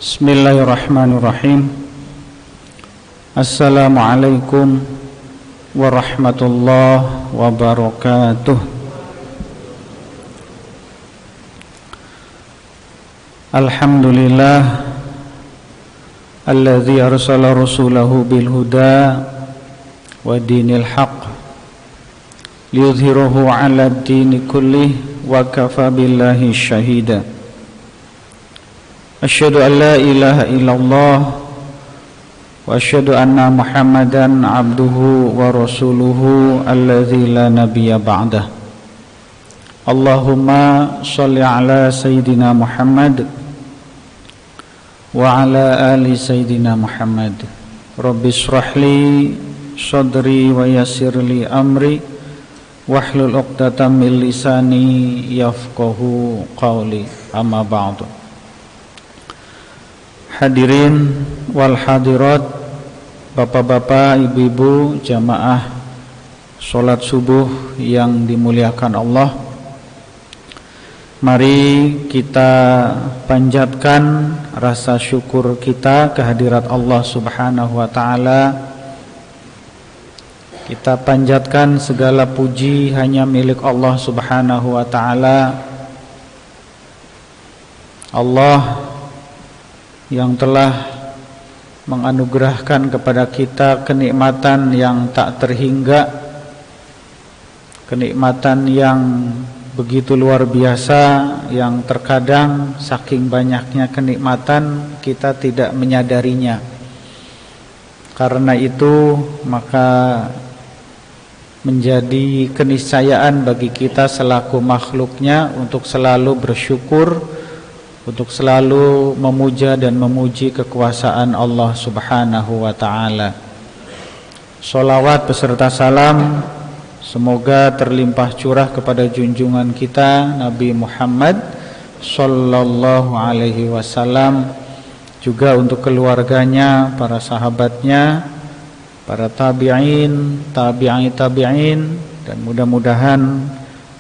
Bismillahirrahmanirrahim. Assalamualaikum warahmatullahi wabarakatuh. Alhamdulillah alladzi arsala rasulahu bil huda wa dinil haqq liyudhhirahu 'ala ad-dini kullih wa kafa billahi syahida. Asyhadu an la ilaha illallah wa asyhadu anna Muhammadan abduhu wa rasuluhu alladzi la nabiyya ba'dah. Allahumma shalli ala sayyidina Muhammad wa ala ali sayyidina Muhammad. Rabbi shrah li sadri wa yassir li amri wahlul 'uqdatam min lisani yafqahu qawli. Amma ba'du. Hadirin wal hadirat, bapak-bapak, ibu-ibu, jamaah sholat subuh yang dimuliakan Allah, mari kita panjatkan rasa syukur kita kehadirat Allah Subhanahu wa ta'ala. Kita panjatkan segala puji hanya milik Allah Subhanahu wa ta'ala, Allah yang telah menganugerahkan kepada kita kenikmatan yang tak terhingga, kenikmatan yang begitu luar biasa, yang terkadang saking banyaknya kenikmatan kita tidak menyadarinya. Karena itu maka menjadi keniscayaan bagi kita selaku makhluknya untuk selalu bersyukur, untuk selalu memuja dan memuji kekuasaan Allah Subhanahu wa ta'ala. Sholawat beserta salam semoga terlimpah curah kepada junjungan kita Nabi Muhammad sallallahu alaihi wasallam, juga untuk keluarganya, para sahabatnya, para tabi'in, tabi'in, dan mudah-mudahan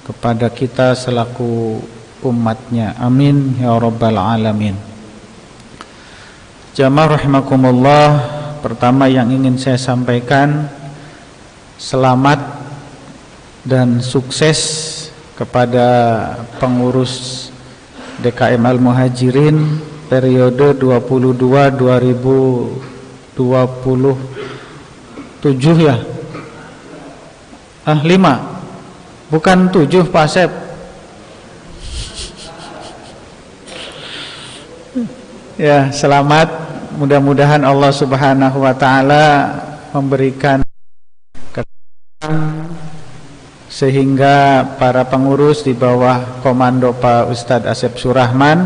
kepada kita selaku umatnya. Amin ya rabbal alamin. Jamaah rahimakumullah, pertama yang ingin saya sampaikan, selamat dan sukses kepada pengurus DKM Al-Muhajirin periode 22-2027 ya. 5 bukan 7 Pak Asep. Ya, selamat. Mudah-mudahan Allah Subhanahu wa ta'ala memberikan kekuatan sehingga para pengurus di bawah komando Pak Ustadz Asep Surahman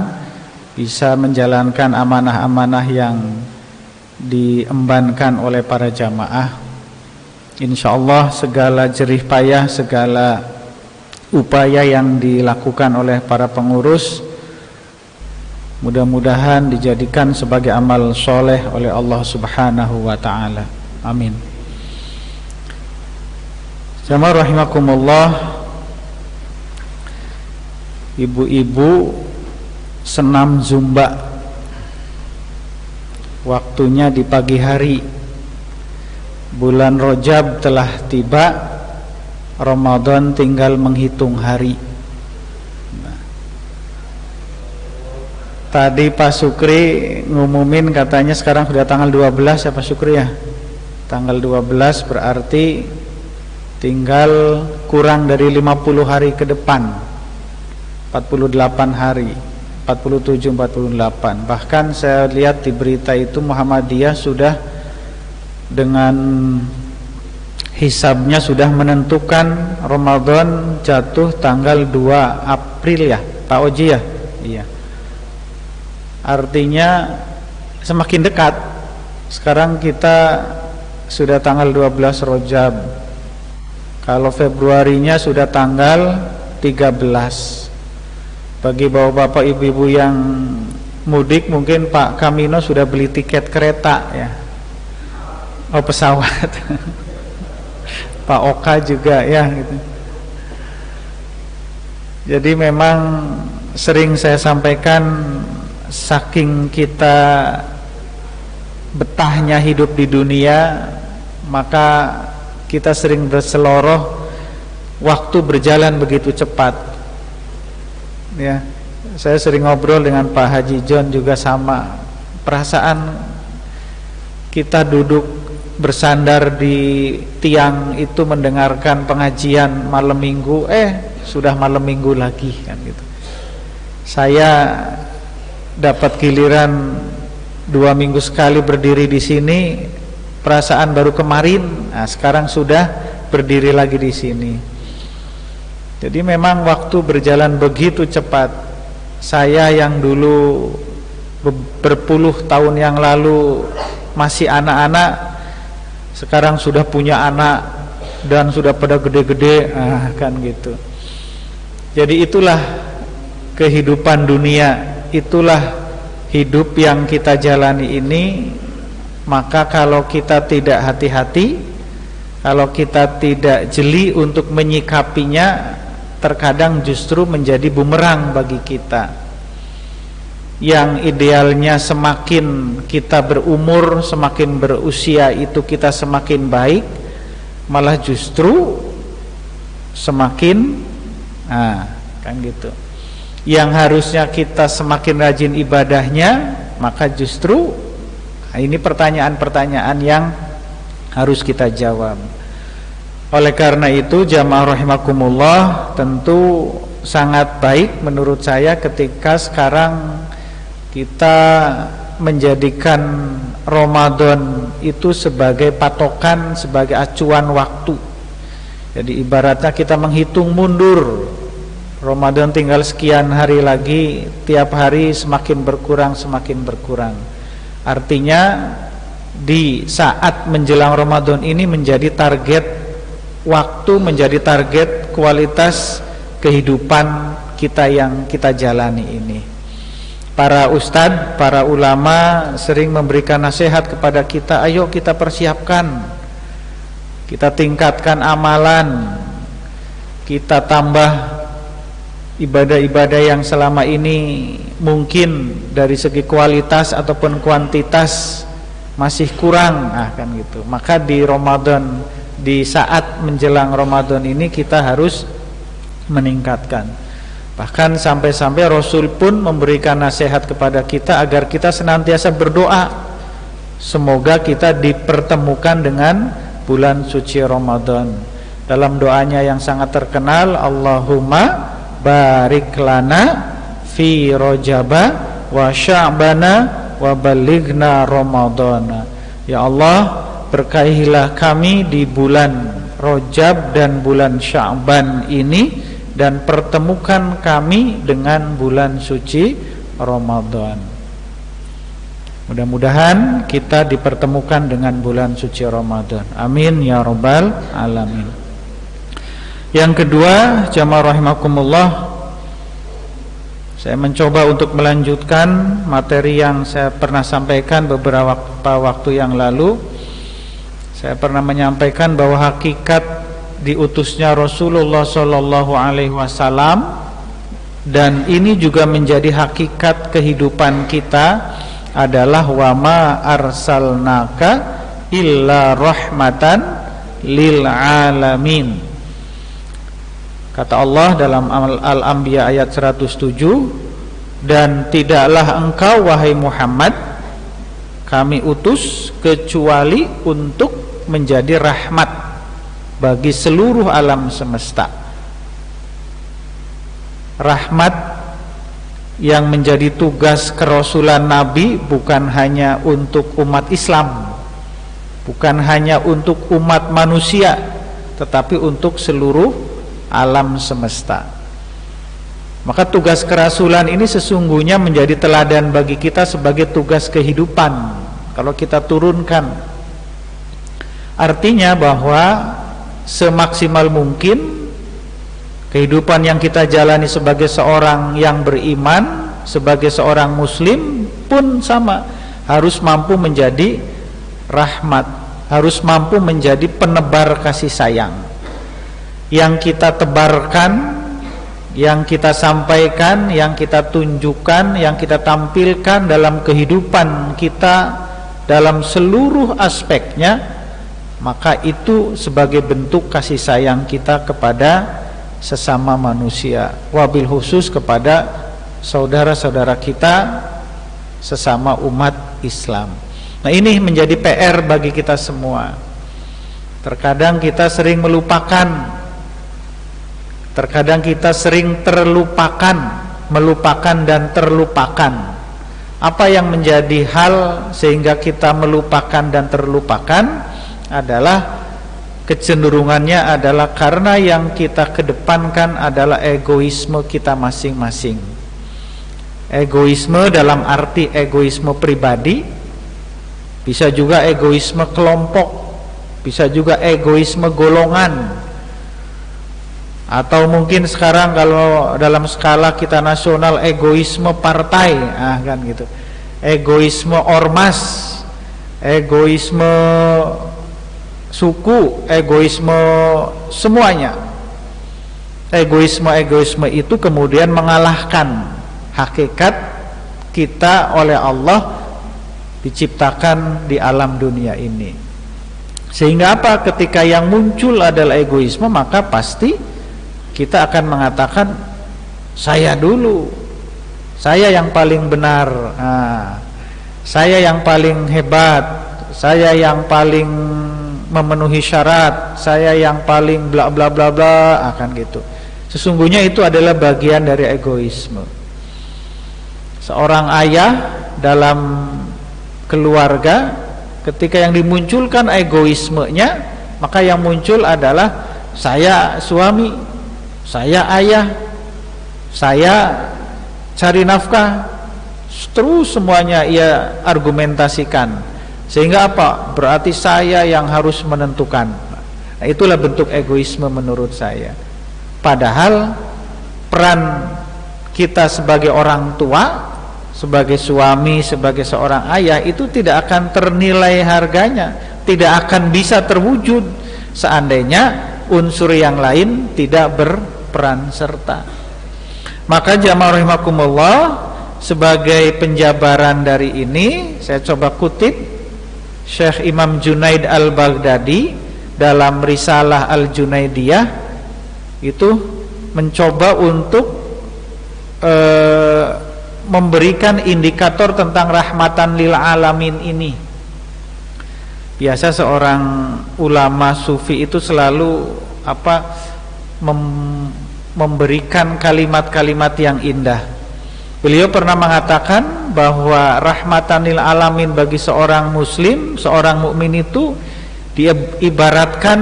bisa menjalankan amanah-amanah yang diembankan oleh para jamaah. Insyaallah segala jerih payah, segala upaya yang dilakukan oleh para pengurus mudah-mudahan dijadikan sebagai amal soleh oleh Allah Subhanahu wa ta'ala. Amin. Jamaah rahimakumullah, ibu-ibu senam zumba, waktunya di pagi hari. Bulan Rajab telah tiba, Ramadan tinggal menghitung hari. Tadi Pak Sukri ngumumin katanya sekarang sudah tanggal 12 ya Pak Sukri ya. Tanggal 12 berarti tinggal kurang dari 50 hari ke depan. 48 hari, 47, 48. Bahkan saya lihat di berita itu Muhammadiyah sudah dengan hisabnya sudah menentukan Ramadan jatuh tanggal 2 April ya Pak Oji ya. Iya. Artinya semakin dekat. Sekarang kita sudah tanggal 12 Rajab. Kalau Februarinya sudah tanggal 13. Bagi bapak-bapak ibu-ibu yang mudik, mungkin Pak Kamino sudah beli tiket kereta ya. Oh, pesawat. Pak Oka juga ya gitu. Jadi memang sering saya sampaikan saking kita betahnya hidup di dunia, maka kita sering berseloroh, waktu berjalan begitu cepat. Ya, saya sering ngobrol dengan Pak Haji John juga sama. Perasaan kita duduk bersandar di tiang itu mendengarkan pengajian malam minggu, sudah malam minggu lagi kan gitu. Saya dapat giliran 2 minggu sekali berdiri di sini, perasaan baru kemarin, sekarang sudah berdiri lagi di sini. Jadi memang waktu berjalan begitu cepat. Saya yang dulu berpuluh tahun yang lalu masih anak-anak, sekarang sudah punya anak dan sudah pada gede-gede, kan gitu. Jadi itulah kehidupan dunia, itulah hidup yang kita jalani ini. Maka kalau kita tidak hati-hati, kalau kita tidak jeli untuk menyikapinya, terkadang justru menjadi bumerang bagi kita. Yang idealnya semakin kita berumur, semakin berusia itu kita semakin baik, malah justru semakin kan gitu. Yang harusnya kita semakin rajin ibadahnya, maka justru ini pertanyaan-pertanyaan yang harus kita jawab. Oleh karena itu, jamaah rahimakumullah, tentu sangat baik menurut saya ketika sekarang kita menjadikan Ramadan itu sebagai patokan, sebagai acuan waktu. Jadi ibaratnya kita menghitung mundur, Ramadan tinggal sekian hari lagi, tiap hari semakin berkurang, semakin berkurang. Artinya di saat menjelang Ramadan ini menjadi target waktu, menjadi target kualitas kehidupan kita yang kita jalani ini. Para ustadz, para ulama sering memberikan nasihat kepada kita, ayo kita persiapkan, kita tingkatkan amalan, kita tambah ibadah-ibadah yang selama ini mungkin dari segi kualitas ataupun kuantitas masih kurang, kan gitu. Maka di Ramadan, di saat menjelang Ramadan ini kita harus meningkatkan. Bahkan sampai-sampai Rasul pun memberikan nasihat kepada kita agar kita senantiasa berdoa, semoga kita dipertemukan dengan bulan suci Ramadan. Dalam doanya yang sangat terkenal, Allahumma barik lana fi Rajaba wa Sya'bana wa balighna Ramadana. Ya Allah, berkahilah kami di bulan Rajab dan bulan Sya'ban ini, dan pertemukan kami dengan bulan suci Ramadan. Mudah-mudahan kita dipertemukan dengan bulan suci Ramadan. Amin ya rabbal alamin. Yang kedua, jamaah rahimakumullah, saya mencoba untuk melanjutkan materi yang saya pernah sampaikan beberapa waktu yang lalu. Saya pernah menyampaikan bahwa hakikat diutusnya Rasulullah Shallallahu Alaihi Wasallam, dan ini juga menjadi hakikat kehidupan kita, adalah wama arsalnaka illa rahmatan lil alamin. Kata Allah dalam Al-Anbiya ayat 107, dan tidaklah engkau wahai Muhammad kami utus kecuali untuk menjadi rahmat bagi seluruh alam semesta. Rahmat yang menjadi tugas kerasulan Nabi bukan hanya untuk umat Islam, bukan hanya untuk umat manusia, tetapi untuk seluruh alam semesta. Maka tugas kerasulan ini sesungguhnya menjadi teladan bagi kita sebagai tugas kehidupan kalau kita turunkan. Artinya bahwa semaksimal mungkin kehidupan yang kita jalani sebagai seorang yang beriman, sebagai seorang muslim pun sama, harus mampu menjadi rahmat, harus mampu menjadi penebar kasih sayang. Yang kita tebarkan, yang kita sampaikan, yang kita tunjukkan, yang kita tampilkan dalam kehidupan kita dalam seluruh aspeknya, maka itu sebagai bentuk kasih sayang kita kepada sesama manusia, wabil khusus kepada saudara-saudara kita sesama umat Islam. Nah, ini menjadi PR bagi kita semua. Terkadang kita sering melupakan, terkadang kita sering terlupakan, melupakan dan terlupakan. Apa yang menjadi hal sehingga kita melupakan dan terlupakan adalah kecenderungannya adalah karena yang kita kedepankan adalah egoisme kita masing-masing. Egoisme dalam arti egoisme pribadi, bisa juga egoisme kelompok, bisa juga egoisme golongan, atau mungkin sekarang kalau dalam skala kita nasional egoisme partai, kan gitu. Egoisme ormas, egoisme suku, egoisme semuanya. Egoisme itu kemudian mengalahkan hakikat kita oleh Allah diciptakan di alam dunia ini. Sehingga apa? Ketika yang muncul adalah egoisme, maka pasti kita akan mengatakan saya dulu, saya yang paling benar, saya yang paling hebat, saya yang paling memenuhi syarat, saya yang paling bla bla bla bla, akan gitu. Sesungguhnya itu adalah bagian dari egoisme. Seorang ayah dalam keluarga, ketika yang dimunculkan egoismenya, maka yang muncul adalah saya suami, saya ayah, saya cari nafkah, terus semuanya ia argumentasikan. Sehingga apa? Berarti saya yang harus menentukan. Nah, itulah bentuk egoisme menurut saya. Padahal peran kita sebagai orang tua, sebagai suami, sebagai seorang ayah, itu tidak akan ternilai harganya, tidak akan bisa terwujud seandainya unsur yang lain tidak berperan serta. Maka jamaah rahimakumullah, sebagai penjabaran dari ini saya coba kutip Syekh Imam Junaid Al-Baghdadi dalam Risalah Al-Junaidiyah, itu mencoba untuk memberikan indikator tentang rahmatan lil alamin ini. Biasa seorang ulama sufi itu selalu memberikan kalimat-kalimat yang indah. Beliau pernah mengatakan bahwa rahmatan lil alamin bagi seorang muslim, seorang mukmin itu diibaratkan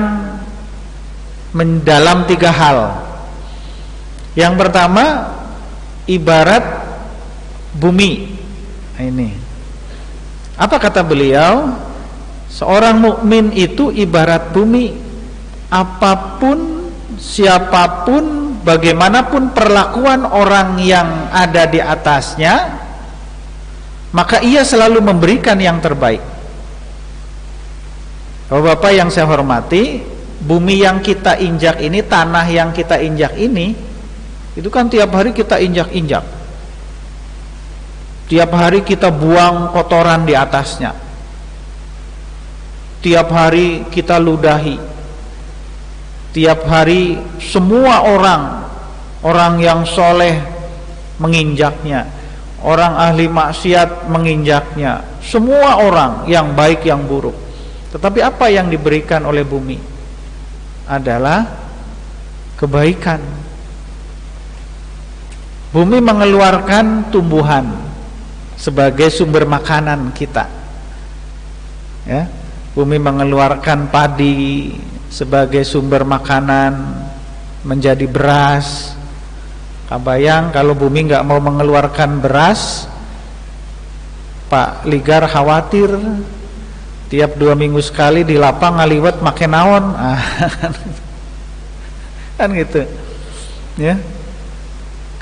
dalam 3 hal. Yang pertama, ibarat bumi. Nah, ini apa kata beliau? Seorang mukmin itu ibarat bumi. Apapun, siapapun, bagaimanapun perlakuan orang yang ada di atasnya, maka ia selalu memberikan yang terbaik. Bapak-bapak yang saya hormati, bumi yang kita injak ini, tanah yang kita injak ini, itu kan tiap hari kita injak-injak, tiap hari kita buang kotoran di atasnya, tiap hari kita ludahi, tiap hari semua orang yang soleh menginjaknya, orang ahli maksiat menginjaknya, semua orang yang baik yang buruk. Tetapi apa yang diberikan oleh bumi adalah kebaikan. Bumi mengeluarkan tumbuhan sebagai sumber makanan kita, ya. Bumi mengeluarkan padi sebagai sumber makanan, menjadi beras. Kabayang kalau bumi nggak mau mengeluarkan beras, Pak Ligar khawatir. Tiap 2 minggu sekali di lapang ngaliwat make naon, kan gitu, ya.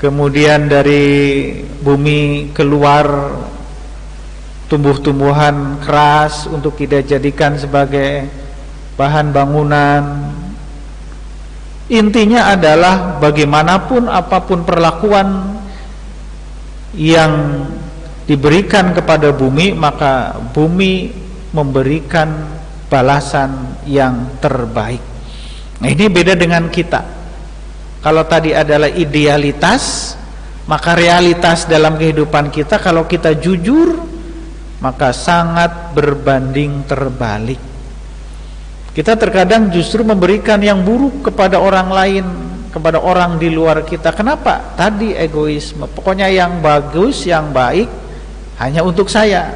Kemudian dari bumi keluar tumbuh-tumbuhan keras untuk kita jadikan sebagai bahan bangunan. Intinya adalah bagaimanapun apapun perlakuan yang diberikan kepada bumi, maka bumi memberikan balasan yang terbaik. Nah, ini beda dengan kita. Kalau tadi adalah idealitas, maka realitas dalam kehidupan kita, kalau kita jujur, maka sangat berbanding terbalik. Kita terkadang justru memberikan yang buruk kepada orang lain, kepada orang di luar kita. Kenapa? Tadi egoisme. Pokoknya yang bagus, yang baik hanya untuk saya.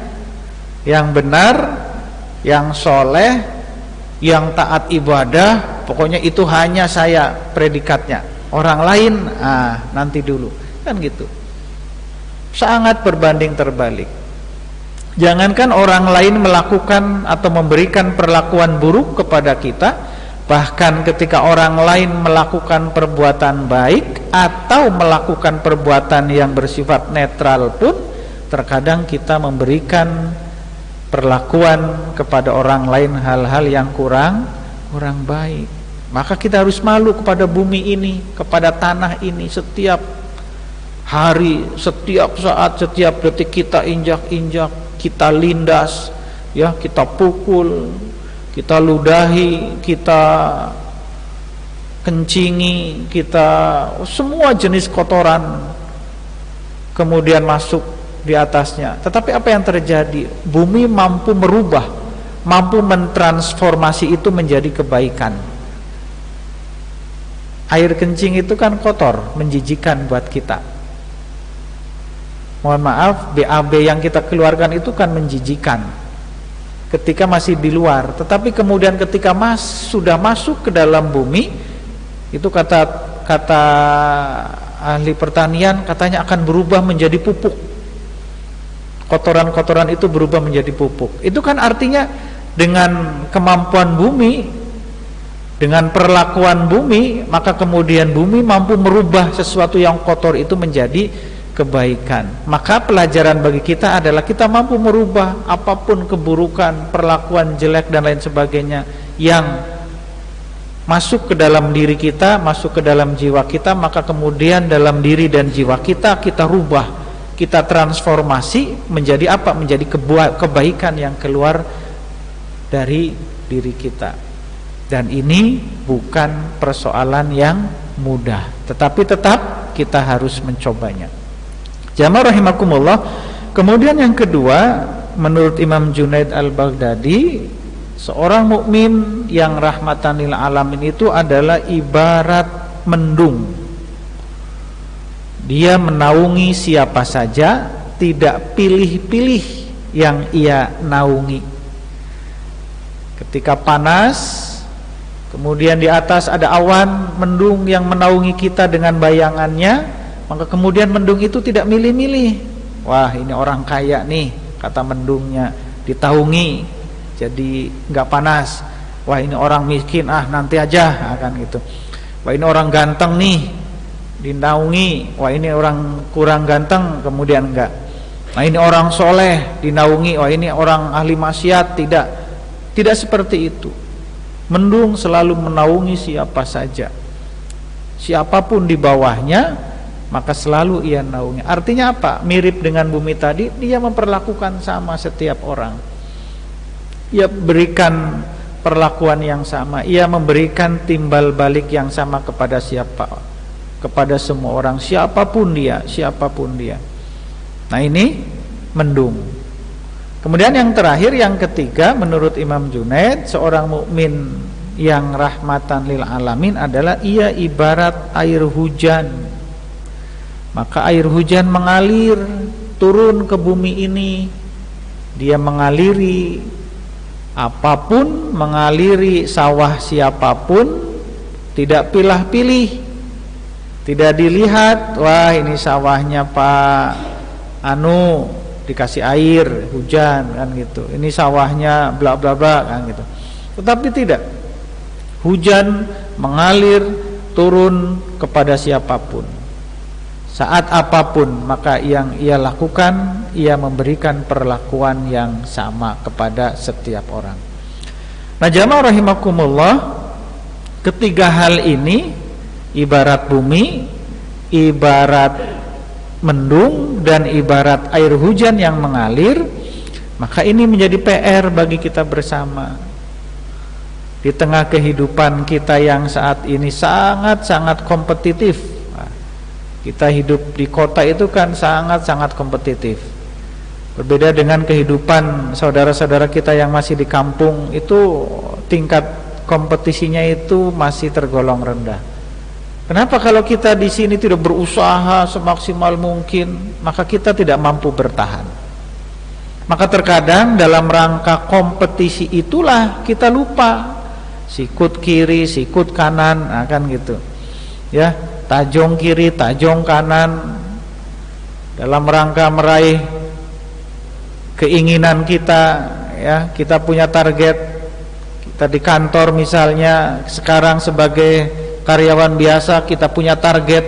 Yang benar, yang soleh, yang taat ibadah, pokoknya itu hanya saya predikatnya. Orang lain, nanti dulu. Kan gitu. Sangat berbanding terbalik. Jangankan orang lain melakukan atau memberikan perlakuan buruk kepada kita, bahkan ketika orang lain melakukan perbuatan baik atau melakukan perbuatan yang bersifat netral pun, terkadang kita memberikan perlakuan kepada orang lain hal-hal yang kurang baik. Maka kita harus malu kepada bumi ini, kepada tanah ini. Setiap hari, setiap saat, setiap detik kita injak-injak, kita lindas, ya, kita pukul, kita ludahi, kita kencingi, kita semua jenis kotoran kemudian masuk di atasnya. Tetapi apa yang terjadi? Bumi mampu merubah, mampu mentransformasi itu menjadi kebaikan. Air kencing itu kan kotor, menjijikan buat kita. Mohon maaf, BAB yang kita keluarkan itu kan menjijikan ketika masih di luar. Tetapi kemudian ketika sudah masuk ke dalam bumi, itu kata ahli pertanian, katanya akan berubah menjadi pupuk. Kotoran-kotoran itu berubah menjadi pupuk. Itu kan artinya dengan kemampuan bumi, dengan perlakuan bumi, maka kemudian bumi mampu merubah sesuatu yang kotor itu menjadi kebaikan. Maka pelajaran bagi kita adalah kita mampu merubah apapun keburukan, perlakuan jelek dan lain sebagainya yang masuk ke dalam diri kita, masuk ke dalam jiwa kita, maka kemudian dalam diri dan jiwa kita rubah, kita transformasi menjadi apa? Menjadi kebaikan yang keluar dari diri kita. Dan ini bukan persoalan yang mudah, tetapi tetap kita harus mencobanya. Jamaah rahimakumullah. Kemudian yang kedua, menurut Imam Junaid al-Baghdadi, seorang mukmin yang rahmatan lil alamin itu adalah ibarat mendung. Dia menaungi siapa saja, tidak pilih-pilih yang ia naungi. Ketika panas, kemudian di atas ada awan mendung yang menaungi kita dengan bayangannya, maka kemudian mendung itu tidak milih-milih. Wah, ini orang kaya nih, kata mendungnya, ditaungi jadi nggak panas. Wah, ini orang miskin, nanti aja, akan gitu. Wah, ini orang ganteng nih, dinaungi. Wah, ini orang kurang ganteng, kemudian enggak. Nah, ini orang soleh, dinaungi. Wah, ini orang ahli maksiat. Tidak seperti itu. Mendung selalu menaungi siapa saja, siapapun di bawahnya, maka selalu ia naungi. Artinya apa? Mirip dengan bumi tadi, dia memperlakukan sama setiap orang. Ia berikan perlakuan yang sama, ia memberikan timbal balik yang sama kepada kepada semua orang, siapapun dia. Nah, ini mendung. Kemudian yang terakhir, yang ketiga, menurut Imam Junaid, seorang mukmin yang rahmatan lil alamin adalah ia ibarat air hujan. Maka air hujan mengalir turun ke bumi ini, dia mengaliri apapun, mengaliri sawah siapapun, tidak pilih-pilih, tidak dilihat, wah ini sawahnya Pak Anu, dikasih air hujan kan gitu, ini sawahnya bla bla bla kan gitu. Tetapi tidak, hujan mengalir turun kepada siapapun, saat apapun, maka yang ia lakukan, ia memberikan perlakuan yang sama kepada setiap orang. Nah, jamaah rahimakumullah, ketiga hal ini ibarat bumi, ibarat mendung, dan ibarat air hujan yang mengalir. Maka ini menjadi PR bagi kita bersama. Di tengah kehidupan kita yang saat ini sangat-sangat kompetitif. Kita hidup di kota itu kan sangat-sangat kompetitif. Berbeda dengan kehidupan saudara-saudara kita yang masih di kampung, itu tingkat kompetisinya itu masih tergolong rendah. Kenapa kalau kita di sini tidak berusaha semaksimal mungkin, maka kita tidak mampu bertahan. Maka terkadang dalam rangka kompetisi itulah kita lupa sikut kiri, sikut kanan, nah kan gitu. Ya, tajong kiri, tajong kanan, dalam rangka meraih keinginan kita. Ya, kita punya target. Kita di kantor misalnya, sekarang sebagai karyawan biasa, kita punya target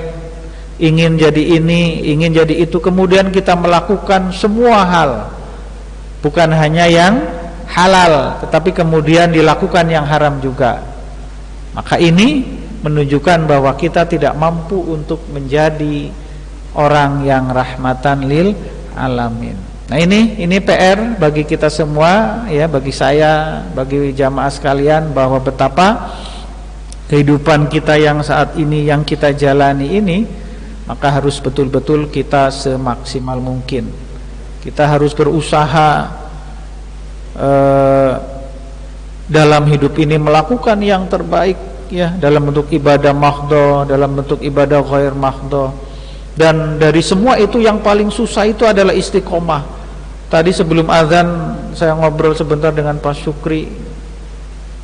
ingin jadi ini, ingin jadi itu. Kemudian kita melakukan semua hal, bukan hanya yang halal, tetapi kemudian dilakukan yang haram juga. Maka ini menunjukkan bahwa kita tidak mampu untuk menjadi orang yang rahmatan lil alamin. Nah ini PR bagi kita semua, ya, bagi saya, bagi jamaah sekalian, bahwa betapa kehidupan kita yang saat ini, yang kita jalani ini, maka harus betul-betul kita semaksimal mungkin. Kita harus berusaha dalam hidup ini melakukan yang terbaik, ya, dalam bentuk ibadah mahdhah, dalam bentuk ibadah ghair mahdhah. Dan dari semua itu yang paling susah itu adalah istiqomah. Tadi sebelum azan saya ngobrol sebentar dengan Pak Syukri.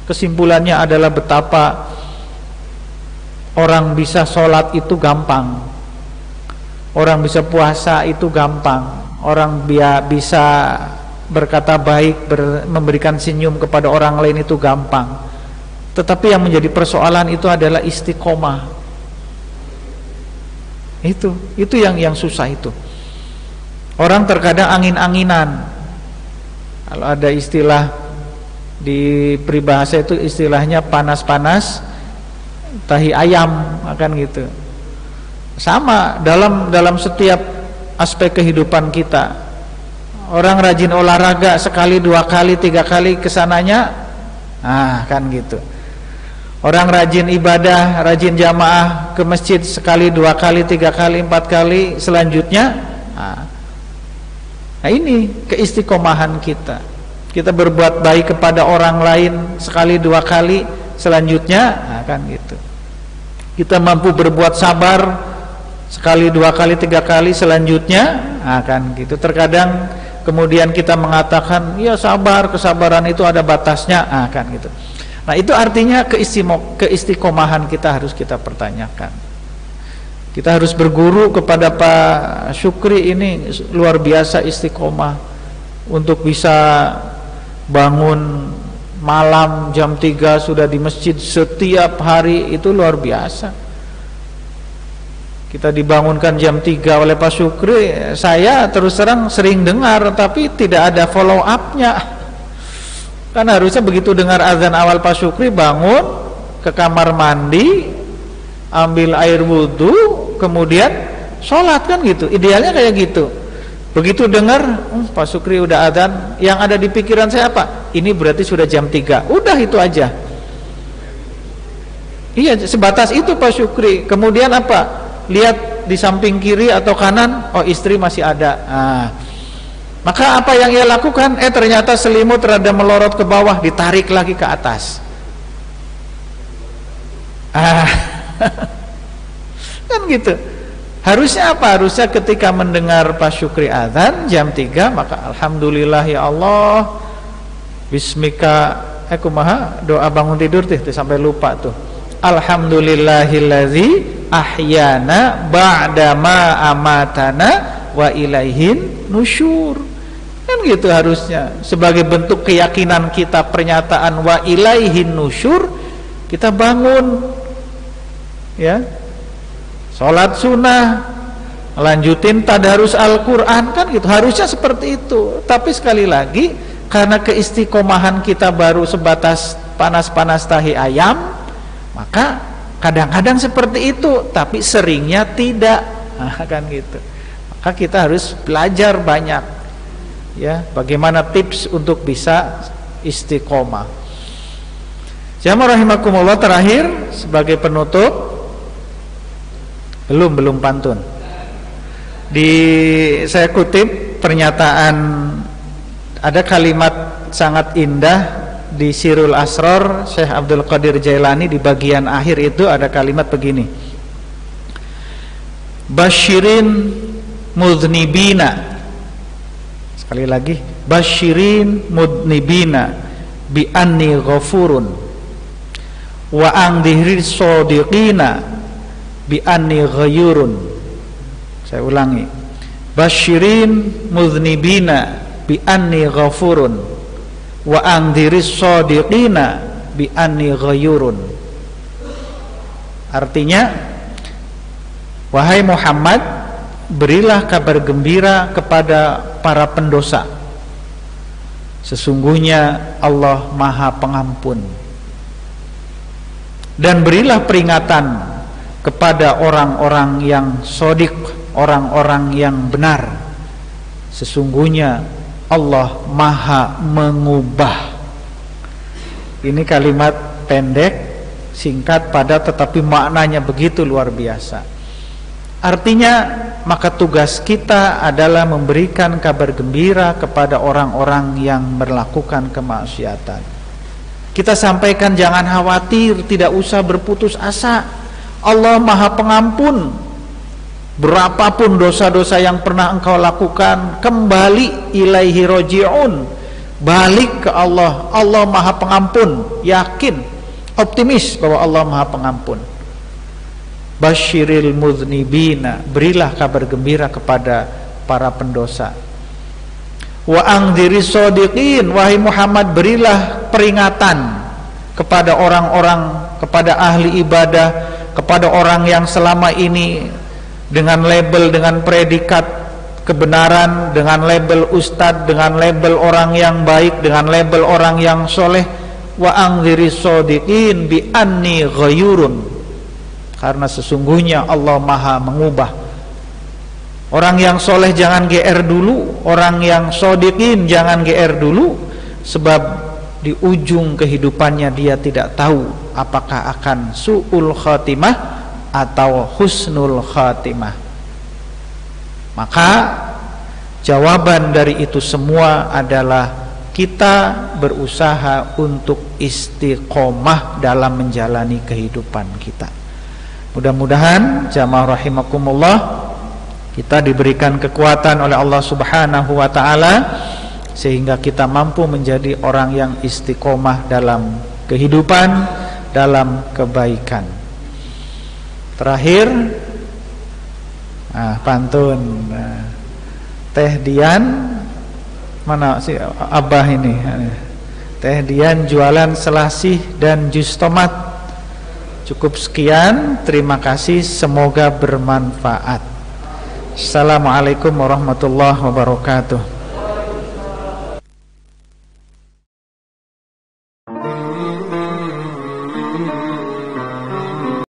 Kesimpulannya adalah betapa orang bisa sholat itu gampang, orang bisa puasa itu gampang, orang bisa berkata baik, memberikan senyum kepada orang lain itu gampang. Tetapi yang menjadi persoalan itu adalah istiqomah. Itu yang susah itu. Orang terkadang angin-anginan. Kalau ada istilah di peribahasa itu, istilahnya panas-panas tahi ayam, akan gitu. Sama dalam setiap aspek kehidupan kita. Orang rajin olahraga sekali, 2 kali, 3 kali kesananya, kan gitu. Orang rajin ibadah, rajin jamaah ke masjid sekali, 2 kali, 3 kali, 4 kali, selanjutnya, nah ini keistiqomahan kita. Kita berbuat baik kepada orang lain sekali, 2 kali, selanjutnya, kan gitu. Kita mampu berbuat sabar sekali, 2 kali, 3 kali, selanjutnya, kan gitu. Terkadang kemudian kita mengatakan, ya sabar, kesabaran itu ada batasnya, kan gitu. Nah itu artinya keistiqomahan kita harus kita pertanyakan. Kita harus berguru kepada Pak Syukri ini, luar biasa istiqomah untuk bisa bangun malam jam 3 sudah di masjid setiap hari, itu luar biasa. Kita dibangunkan jam 3 oleh Pak Syukri, saya terus terang sering dengar tapi tidak ada follow up-nya. Kan harusnya begitu dengar azan awal Pak Syukri bangun, ke kamar mandi, ambil air wudhu, kemudian sholat, kan gitu. Idealnya kayak gitu. Begitu dengar Pak Syukri udah azan, yang ada di pikiran saya apa? Ini berarti sudah jam 3. Udah itu aja. Iya, sebatas itu Pak Syukri. Kemudian apa? Lihat di samping kiri atau kanan, oh istri masih ada. Maka apa yang ia lakukan? Ternyata selimut rada melorot ke bawah, ditarik lagi ke atas. Kan gitu. Harusnya apa? Harusnya ketika mendengar Pak Syukri azan jam 3, maka alhamdulillah ya Allah, bismika, kumaha doa bangun tidur tuh sampai lupa tuh. Alhamdulillahillazi ahyana ba'dama amatana wa ilaihin nusyur. Kan gitu harusnya. Sebagai bentuk keyakinan kita, pernyataan wa ilaihin nusyur, kita bangun, ya, sholat sunnah, lanjutin tadarus Al-Quran, kan gitu. Harusnya seperti itu. Tapi sekali lagi, karena keistiqomahan kita baru sebatas panas-panas tahi ayam, maka Kadang-kadang seperti itu, tapi seringnya tidak. Kan gitu. Maka kita harus belajar banyak, ya, bagaimana tips untuk bisa istiqomah. Jamaah rahimakumullah, terakhir sebagai penutup, belum pantun. Saya kutip pernyataan, ada kalimat sangat indah di Sirul Asrar Syekh Abdul Qadir Jailani. Di bagian akhir itu ada kalimat begini: Basyirin mudnibina. Sekali lagi, Basyirin mudnibina bi anni ghafurun wa angdihri sodiqina bi anni ghayurun. Saya ulangi, Basyirin mudnibina bi anni ghafurun wa angdiris shodiqina bi anni ghayurun. Artinya, wahai Muhammad, berilah kabar gembira kepada para pendosa, sesungguhnya Allah Maha Pengampun. Dan berilah peringatan kepada orang-orang yang shodiq, orang-orang yang benar, sesungguhnya Allah Maha Mengubah. Ini kalimat pendek, singkat, padat, tetapi maknanya begitu luar biasa. Artinya, maka tugas kita adalah memberikan kabar gembira kepada orang-orang yang melakukan kemaksiatan. Kita sampaikan, jangan khawatir, tidak usah berputus asa. Allah Maha Pengampun. Berapapun dosa-dosa yang pernah engkau lakukan, kembali ilaihi roji'un, balik ke Allah. Allah Maha Pengampun. Yakin, optimis bahwa Allah Maha Pengampun. Basyiril mudhnibina, berilah kabar gembira kepada para pendosa. Wa angdiris shodiqin, wahai Muhammad, berilah peringatan kepada orang-orang, kepada ahli ibadah, kepada orang yang selama ini dengan label, dengan predikat kebenaran, dengan label ustadz, dengan label orang yang baik, dengan label orang yang soleh. Wa angdhiris shodiqin bi anni ghayurun, karena sesungguhnya Allah Maha Mengubah. Orang yang soleh jangan GR dulu, orang yang shodiqin jangan GR dulu, sebab di ujung kehidupannya dia tidak tahu apakah akan su'ul khatimah atau husnul khatimah. Maka jawaban dari itu semua adalah kita berusaha untuk istiqomah dalam menjalani kehidupan kita. Mudah-mudahan jamaah rahimakumullah, kita diberikan kekuatan oleh Allah Subhanahu wa taala sehingga kita mampu menjadi orang yang istiqomah dalam kehidupan, dalam kebaikan. Terakhir, pantun. Teh Dian, mana si Abah ini? Teh Dian jualan selasih dan jus tomat. Cukup sekian, terima kasih, semoga bermanfaat. Assalamualaikum warahmatullahi wabarakatuh.